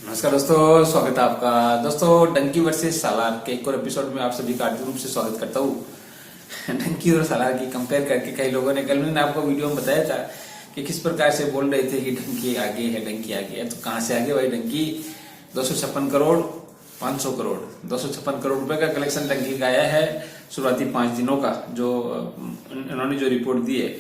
नमस्कार दोस्तों, स्वागत है आपका। दोस्तों, डंकी वर्सेस सालार के एक और एपिसोड में आप सभी का हार्दिक रूप से स्वागत करता हूँ। डंकी और सालार की कंपेयर करके कई लोगों ने, कल मैंने आपको वीडियो में बताया था कि किस प्रकार से बोल रहे थे कि डंकी आगे है, डंकी आगे है। तो कहाँ से आगे भाई? डंकी 256 करोड़ 500 करोड़ 256 करोड़ रुपए का कलेक्शन डंकी का आया है शुरुआती 5 दिनों का, जो इन्होंने जो रिपोर्ट दी है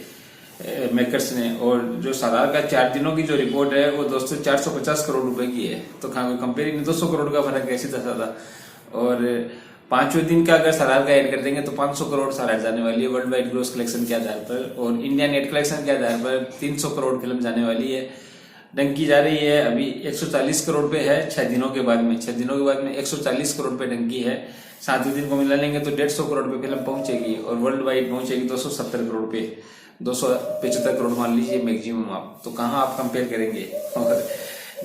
मेकर्स ने। और जो सालार का 4 दिनों की जो रिपोर्ट है वो दोस्तों 450 करोड़ रुपए की है। तो कंपेयरिंग 200 करोड़ का फर्क कैसे था। और 5वें दिन का अगर सालार का ऐड कर देंगे तो 500 करोड़ सालार जाने वाली है वर्ल्ड वाइड ग्रोस कलेक्शन के आधार पर, और इंडिया नेट कलेक्शन के आधार पर 300 करोड़ फिल्म जाने वाली है। डंकी जा रही है अभी 140 करोड़ पे है 6 दिनों के बाद में। 6 दिनों के बाद में 140 करोड़ पे डंकी है। 7वें दिन को मिला लेंगे तो 150 करोड़ पे फिल्म पहुंचेगी और वर्ल्ड वाइड पहुंचेगी 270 करोड़ पे। 275 करोड़ मान लीजिए मैक्सिमम आप। तो कहाँ आप कंपेयर करेंगे? और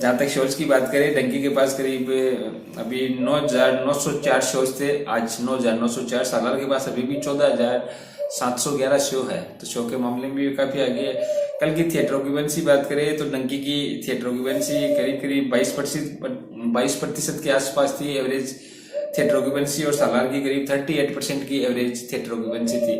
जहां तक शोज की बात करें, डंकी के पास करीब अभी 9,904 शोज थे, आज 9,904। सालार के पास अभी भी 14,711 शो है। तो शो के मामले में भी काफी आगे है। कल की थिएटर ऑक्यूपेंसी बात करें तो डंकी की थिएटर ऑक्यूपेंसी करीब करीब 22% के आसपास थी एवरेज थिएटर ऑक्यूपेंसी, और सालार की करीब 38% की एवरेज थिएटर ऑक्यूपेंसी थी।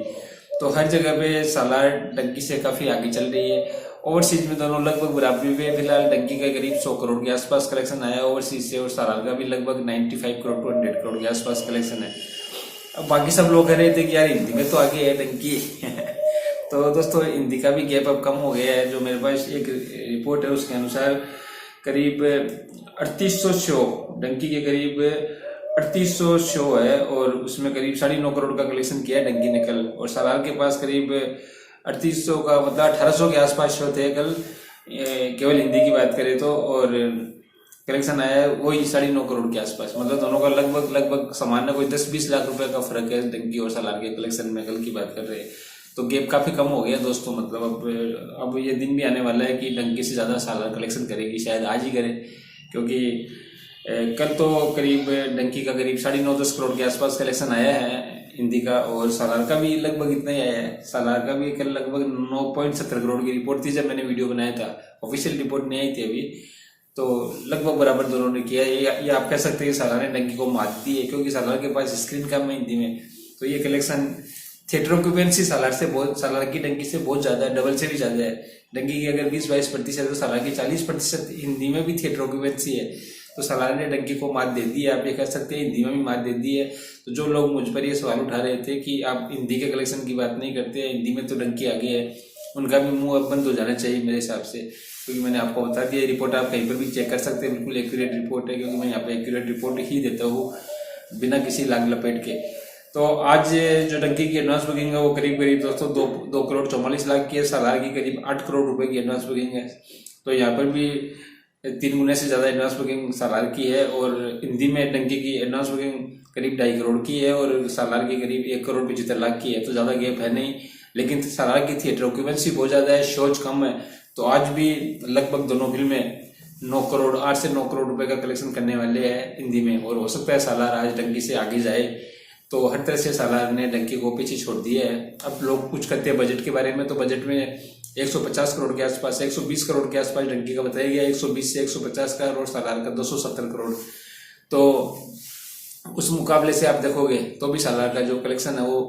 तो हर जगह पे सालार डंकी से काफी आगे चल रही है। ओवरसीज में दोनों लगभग बराबरी पे। फिलहाल डंकी का करीब 100 करोड़ के आसपास कलेक्शन आया ओवरसीज से, और सालार का भी लगभग 95 करोड़ टू 100 करोड़ के आसपास कलेक्शन है। अब बाकी सब लोग कह रहे थे कि यार हिंदी में तो आगे है डंकी। तो दोस्तों, हिंदी का भी गैप अब कम हो गया है। जो मेरे पास एक रिपोर्ट है उसके अनुसार करीब 3800 शो, डंकी के करीब 3800 शो है, और उसमें करीब 9.5 करोड़ का कलेक्शन किया है डंकी ने कल। और सालार के पास करीब 3800 का मतलब 1800 के आसपास शो थे कल, केवल हिंदी की बात करें तो। और कलेक्शन आया है वही 9.5 करोड़ के आसपास। मतलब दोनों का लगभग सामान्य कोई 10-20 लाख रुपए का फर्क है डंकी और सालार के कलेक्शन में कल की बात कर रहे हैं। तो गैप काफी कम हो गया दोस्तों। मतलब अब ये दिन भी आने वाला है कि डंकी से ज्यादा सालार कलेक्शन करेगी, शायद आज ही करे। क्योंकि कल तो करीब डंकी का करीब 9.5-10 करोड़ के आसपास कलेक्शन आया है हिंदी का, और सालार का भी लगभग इतना ही आया है। सालार का भी कल लगभग 9.70 करोड़ की रिपोर्ट थी जब मैंने वीडियो बनाया था। ऑफिशियल रिपोर्ट नहीं आई थी अभी। तो लगभग बराबर दोनों ने किया है। ये आप कह सकते हैं कि सालार ने डंकी को मात दी है, क्योंकि सालार के पास स्क्रीन कम है हिंदी में। तो ये कलेक्शन थिएटर ऑक्यूपेंसी सालार की डंकी से बहुत ज्यादा है, डबल से भी ज्यादा है। डंकी की अगर 20-22% है तो सालार की 40% हिंदी में भी थिएटर ऑक्यूपेंसी है। तो सालार ने डंकी को मात दे दी है, आप ये कह सकते हैं हिंदी में भी मात दे दी है। तो जो लोग मुझ पर ये सवाल उठा रहे थे कि आप हिंदी के कलेक्शन की बात नहीं करते, हिंदी में तो डंकी आगे है, उनका भी मुंह अब बंद हो जाना चाहिए मेरे हिसाब से। क्योंकि मैंने आपको बता दिया, रिपोर्ट आप कहीं पर भी चेक कर सकते हैं, बिल्कुल एक्यूरेट रिपोर्ट है। क्योंकि मैं यहाँ पे एक्यूरेट रिपोर्ट ही देता हूँ बिना किसी लाग लपेट के। तो आज जो डंकी की एडवांस बुकिंग है वो करीब करीब दोस्तों 2 करोड़ 44 लाख की है। सालार की करीब 8 करोड़ रुपए की एडवांस बुकिंग है। तो यहाँ पर भी 3 गुने से ज्यादा एडवांस बुकिंग सालार की है। और हिंदी में डंकी की एडवांस बुकिंग करीब 2.5 करोड़ की है, और सालार की करीब 1 करोड़ 75 लाख की है। तो ज्यादा गैप है नहीं, लेकिन सालार की थिएटर ऑक्यूपेंसी बहुत ज्यादा है, शोज कम है। तो आज भी लगभग दोनों फिल्में 8 से 9 करोड़ रुपए का कलेक्शन करने वाले हैं हिंदी में। और हो सकता है सालार आज डंकी से आगे जाए। तो हर तरह से सालार ने डंकी को पीछे छोड़ दिया है। अब लोग कुछ करते हैं बजट के बारे में, तो बजट में 150 करोड़ के आसपास, 120 करोड़ के आसपास डंकी का बताया गया। 120 से 150 का, और सालार का 270 करोड़। तो उस मुकाबले से आप देखोगे तो भी सालार का जो कलेक्शन है वो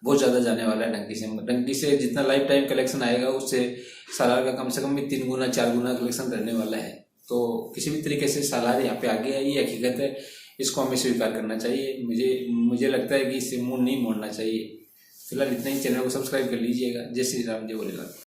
बहुत ज्यादा जाने वाला है डंकी से। डंकी से जितना लाइफ टाइम कलेक्शन आएगा उससे सालार का कम से कम भी 3 गुना 4 गुना कलेक्शन करने वाला है। तो किसी भी तरीके से सालार यहाँ पे आगे है, ये हकीकत है। इसको हमें स्वीकार करना चाहिए। मुझे लगता है कि इससे मुंह नहीं मोड़ना चाहिए। फिलहाल इतना ही। चैनल को सब्सक्राइब कर लीजिएगा। जय श्री राम, जय भोलेनाथ।